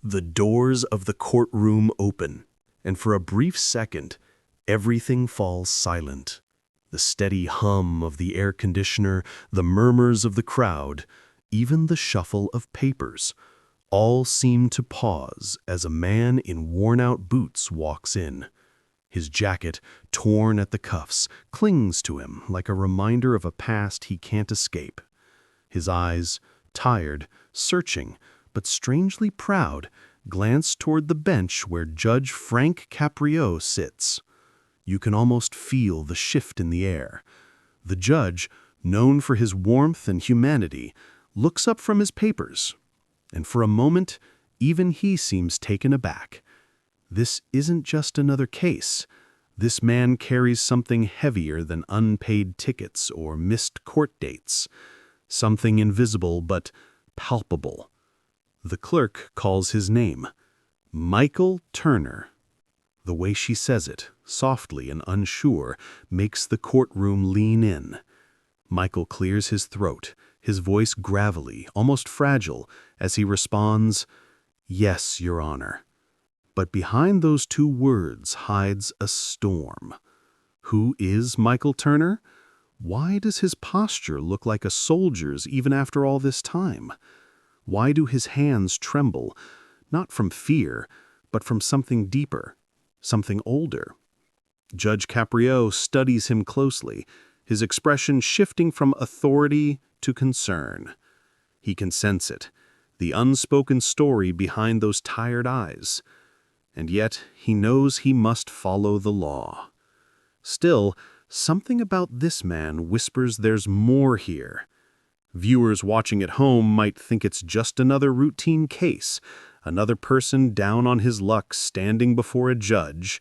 The doors of the courtroom open, and for a brief second, everything falls silent. The steady hum of the air conditioner, the murmurs of the crowd, even the shuffle of papers, all seem to pause as a man in worn-out boots walks in. His jacket, torn at the cuffs, clings to him like a reminder of a past he can't escape. His eyes, tired, searching, but strangely proud, glance toward the bench where Judge Frank Caprio sits. You can almost feel the shift in the air. The judge, known for his warmth and humanity, looks up from his papers, and for a moment, even he seems taken aback. This isn't just another case. This man carries something heavier than unpaid tickets or missed court dates. Something invisible but palpable. The clerk calls his name, Michael Turner. The way she says it, softly and unsure, makes the courtroom lean in. Michael clears his throat, his voice gravelly, almost fragile, as he responds, "Yes, Your Honor." But behind those two words hides a storm. Who is Michael Turner? Why does his posture look like a soldier's even after all this time? Why do his hands tremble, not from fear, but from something deeper, something older? Judge Caprio studies him closely, his expression shifting from authority to concern. He can sense it, the unspoken story behind those tired eyes. And yet he knows he must follow the law. Still, something about this man whispers there's more here. Viewers watching at home might think it's just another routine case, another person down on his luck standing before a judge.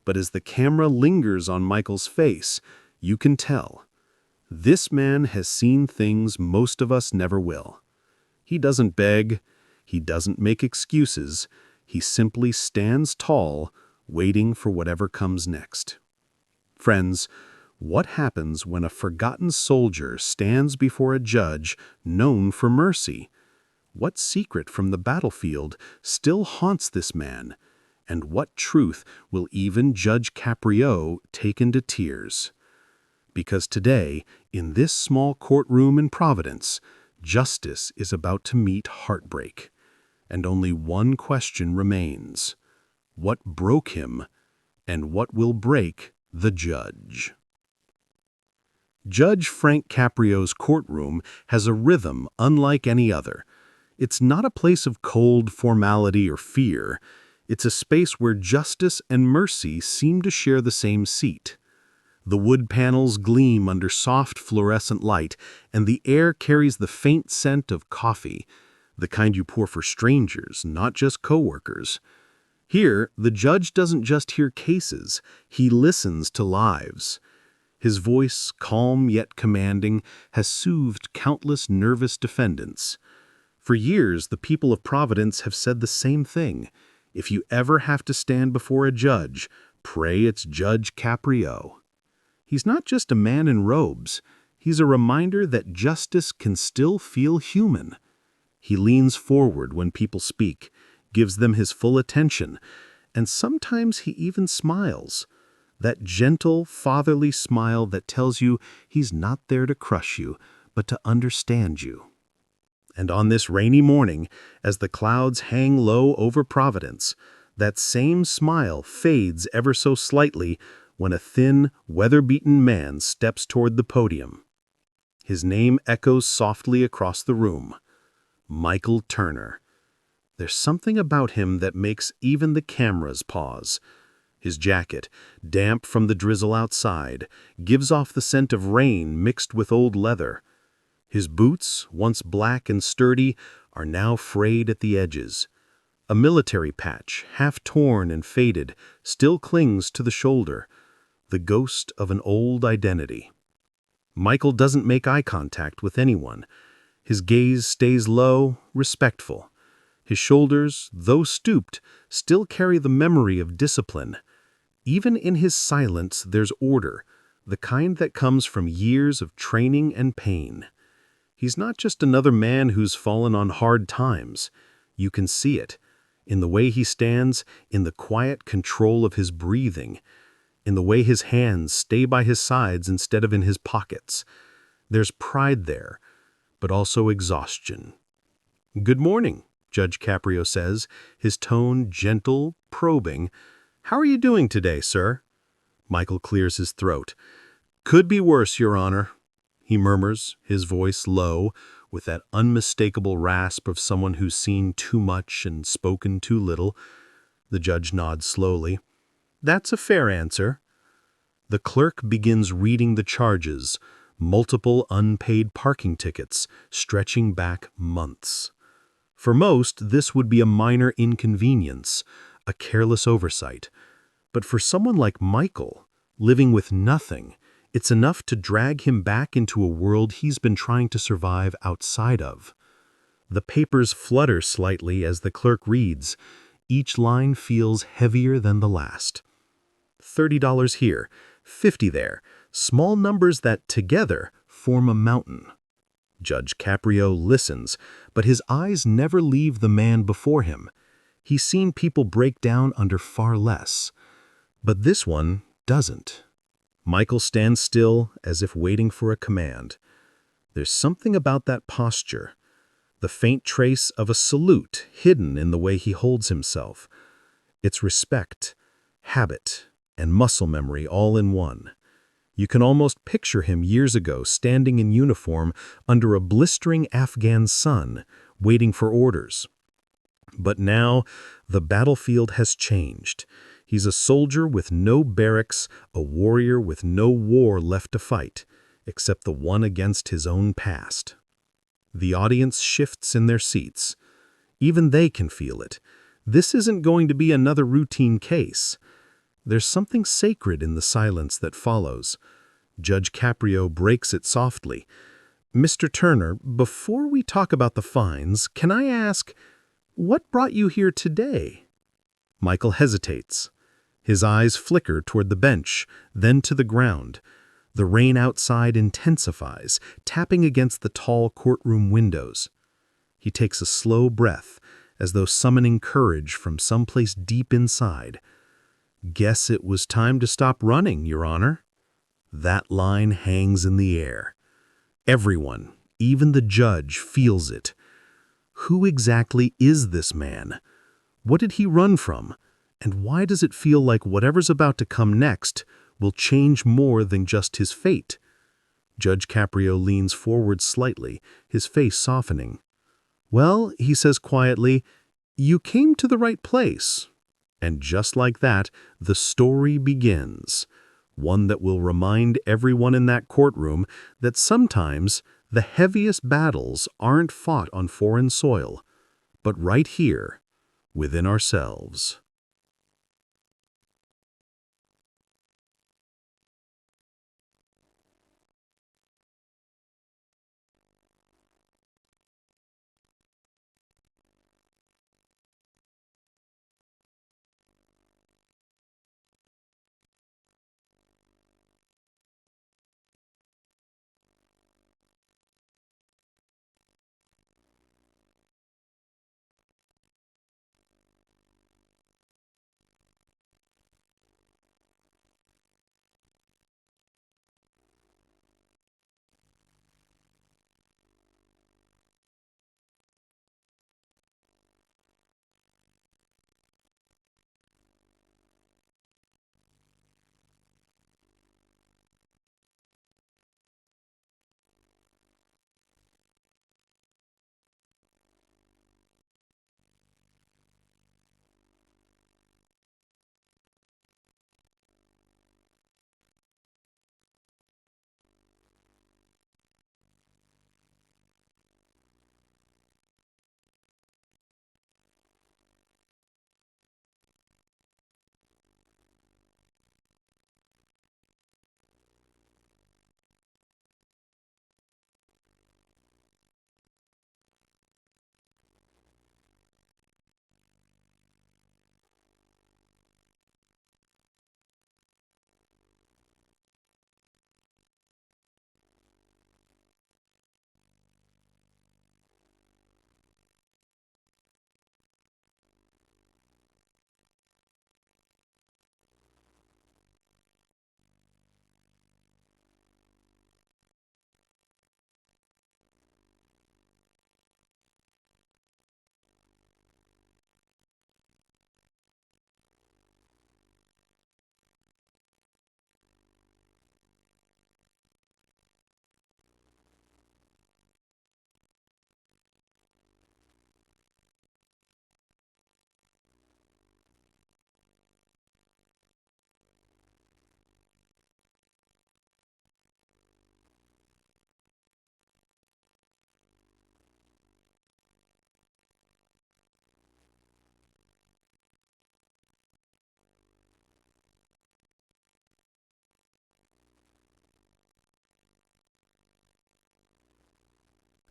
But as the camera lingers on Michael's face, you can tell. This man has seen things most of us never will. He doesn't beg, he doesn't make excuses, he simply stands tall, waiting for whatever comes next. Friends, what happens when a forgotten soldier stands before a judge known for mercy? What secret from the battlefield still haunts this man? And what truth will even Judge Caprio take into tears? Because today, in this small courtroom in Providence, justice is about to meet heartbreak. And only one question remains. What broke him, and what will break the judge? Judge Frank Caprio's courtroom has a rhythm unlike any other. It's not a place of cold formality or fear. It's a space where justice and mercy seem to share the same seat. The wood panels gleam under soft fluorescent light, and the air carries the faint scent of coffee, the kind you pour for strangers, not just coworkers. Here, the judge doesn't just hear cases, he listens to lives. His voice, calm yet commanding, has soothed countless nervous defendants. For years, the people of Providence have said the same thing. If you ever have to stand before a judge, pray it's Judge Caprio. He's not just a man in robes. He's a reminder that justice can still feel human. He leans forward when people speak, gives them his full attention, and sometimes he even smiles. That gentle, fatherly smile that tells you he's not there to crush you, but to understand you. And on this rainy morning, as the clouds hang low over Providence, that same smile fades ever so slightly when a thin, weather-beaten man steps toward the podium. His name echoes softly across the room. Michael Turner. There's something about him that makes even the cameras pause. His jacket, damp from the drizzle outside, gives off the scent of rain mixed with old leather. His boots, once black and sturdy, are now frayed at the edges. A military patch, half torn and faded, still clings to the shoulder, the ghost of an old identity. Michael doesn't make eye contact with anyone. His gaze stays low, respectful. His shoulders, though stooped, still carry the memory of discipline. Even in his silence, there's order, the kind that comes from years of training and pain. He's not just another man who's fallen on hard times. You can see it. in the way he stands, in the quiet control of his breathing, in the way his hands stay by his sides instead of in his pockets. There's pride there, but also exhaustion. "Good morning," Judge Caprio says, his tone gentle, probing. "How are you doing today, sir?" Michael clears his throat. "Could be worse, Your Honor," he murmurs, his voice low, with that unmistakable rasp of someone who's seen too much and spoken too little. The judge nods slowly. "That's a fair answer." The clerk begins reading the charges, multiple unpaid parking tickets, stretching back months. For most, this would be a minor inconvenience, a careless oversight. But for someone like Michael, living with nothing, it's enough to drag him back into a world he's been trying to survive outside of. The papers flutter slightly as the clerk reads. Each line feels heavier than the last. $30 here, 50 there, small numbers that together form a mountain. Judge Caprio listens, but his eyes never leave the man before him. He's seen people break down under far less. But this one doesn't. Michael stands still, as if waiting for a command. There's something about that posture, the faint trace of a salute hidden in the way he holds himself. It's respect, habit, and muscle memory all in one. You can almost picture him years ago standing in uniform under a blistering Afghan sun, waiting for orders. But now, the battlefield has changed. He's a soldier with no barracks, a warrior with no war left to fight, except the one against his own past. The audience shifts in their seats. Even they can feel it. This isn't going to be another routine case. There's something sacred in the silence that follows. Judge Caprio breaks it softly. "Mr. Turner, before we talk about the fines, can I ask, what brought you here today?" Michael hesitates. His eyes flicker toward the bench, then to the ground. The rain outside intensifies, tapping against the tall courtroom windows. He takes a slow breath, as though summoning courage from someplace deep inside. "Guess it was time to stop running, Your Honor." That line hangs in the air. Everyone, even the judge, feels it. Who exactly is this man? What did he run from? And why does it feel like whatever's about to come next will change more than just his fate? Judge Caprio leans forward slightly, his face softening. "Well," he says quietly, "you came to the right place." And just like that, the story begins. One that will remind everyone in that courtroom that sometimes the heaviest battles aren't fought on foreign soil, but right here, within ourselves.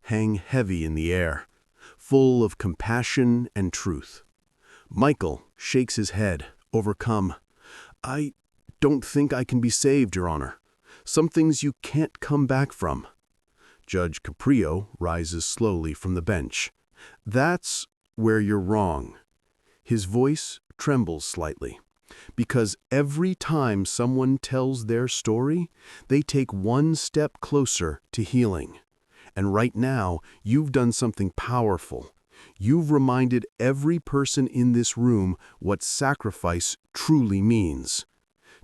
hang heavy in the air, full of compassion and truth. Michael shakes his head, overcome. "I don't think I can be saved, Your Honor. Some things you can't come back from." Judge Caprio rises slowly from the bench. "That's where you're wrong." His voice trembles slightly, because every time someone tells their story, they take one step closer to healing. And right now, you've done something powerful. You've reminded every person in this room what sacrifice truly means.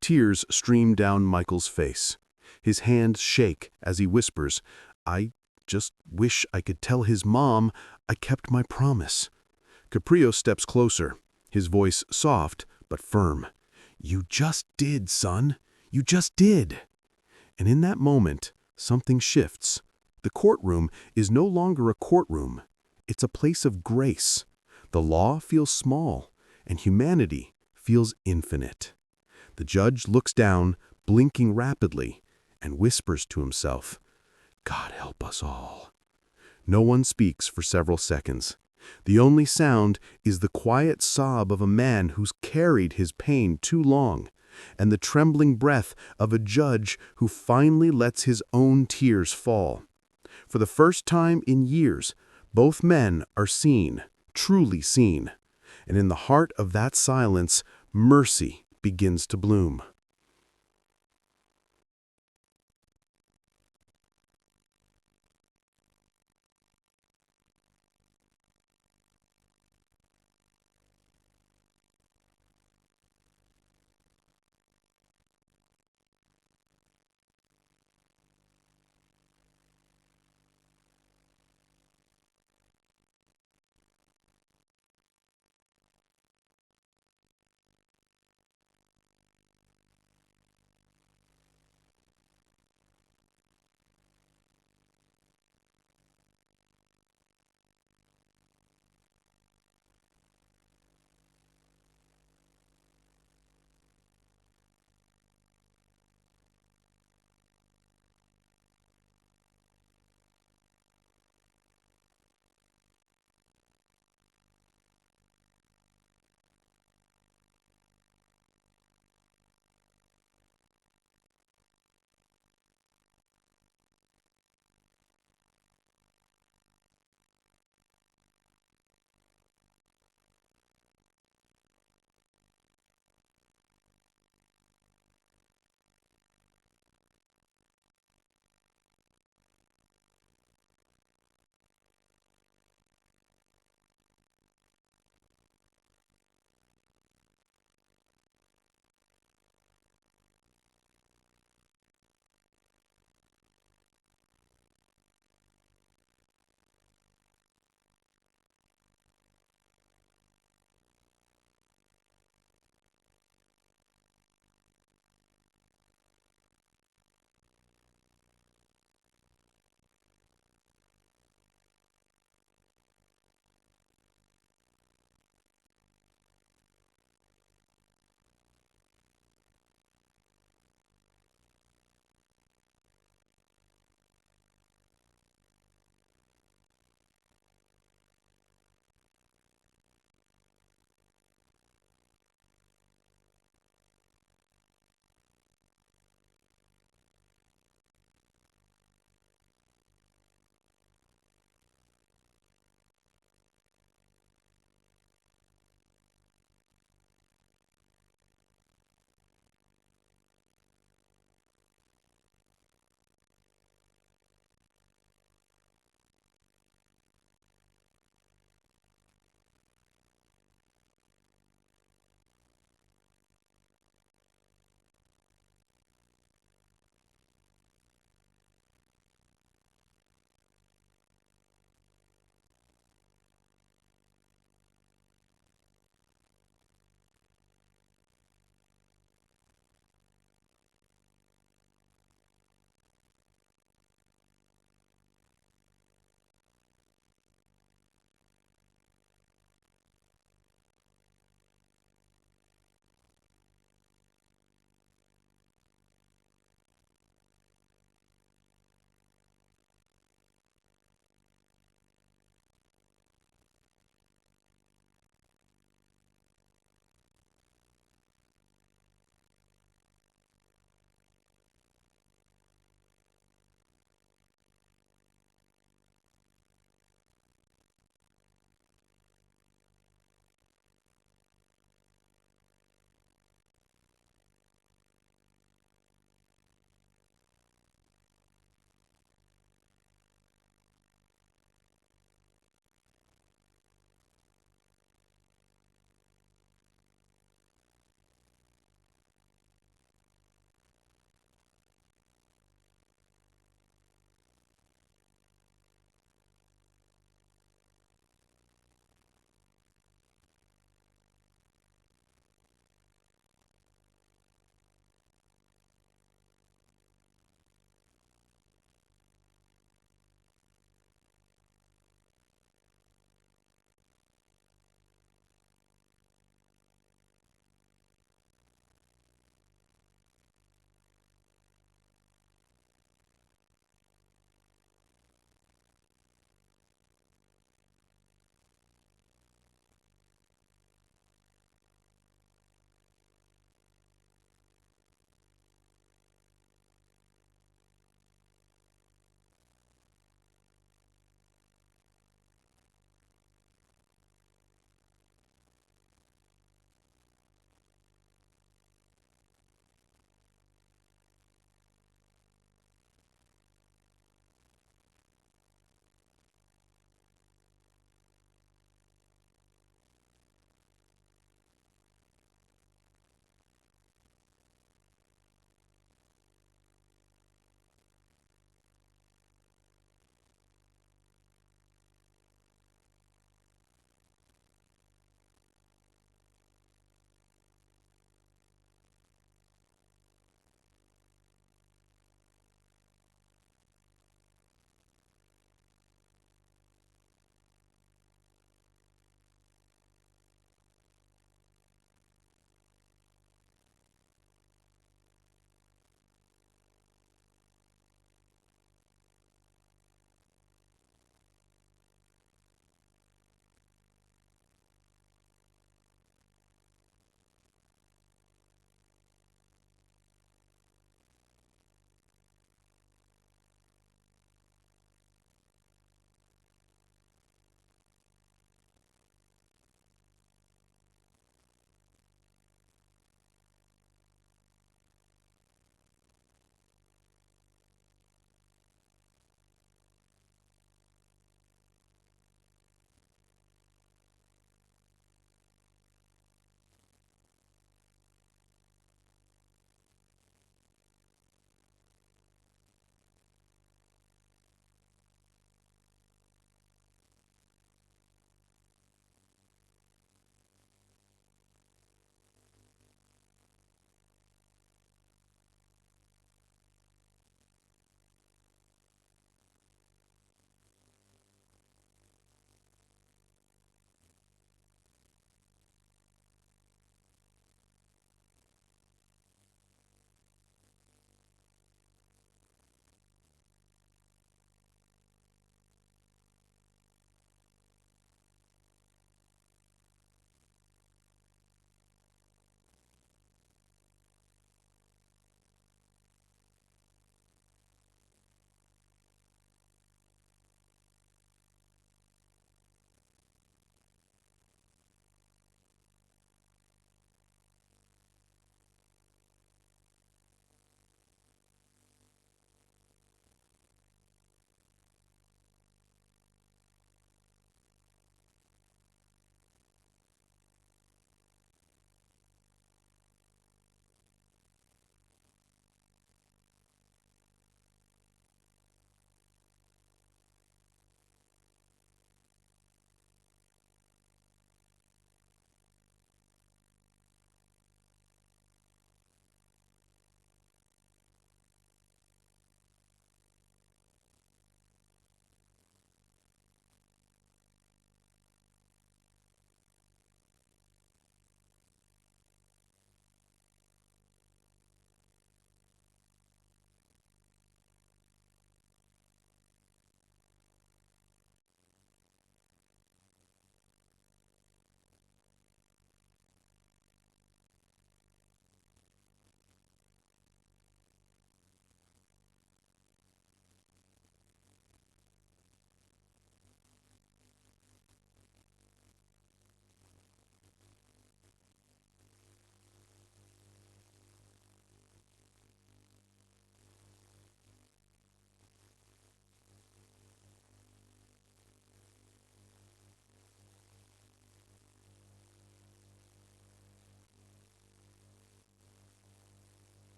Tears stream down Michael's face. His hands shake as he whispers, "I just wish I could tell his mom I kept my promise." Caprio steps closer, his voice soft but firm. "You just did, son. You just did." And in that moment, something shifts. The courtroom is no longer a courtroom. It's a place of grace. The law feels small, and humanity feels infinite. The judge looks down, blinking rapidly, and whispers to himself, "God help us all." No one speaks for several seconds. The only sound is the quiet sob of a man who's carried his pain too long, and the trembling breath of a judge who finally lets his own tears fall. For the first time in years, both men are seen, truly seen, and in the heart of that silence, mercy begins to bloom.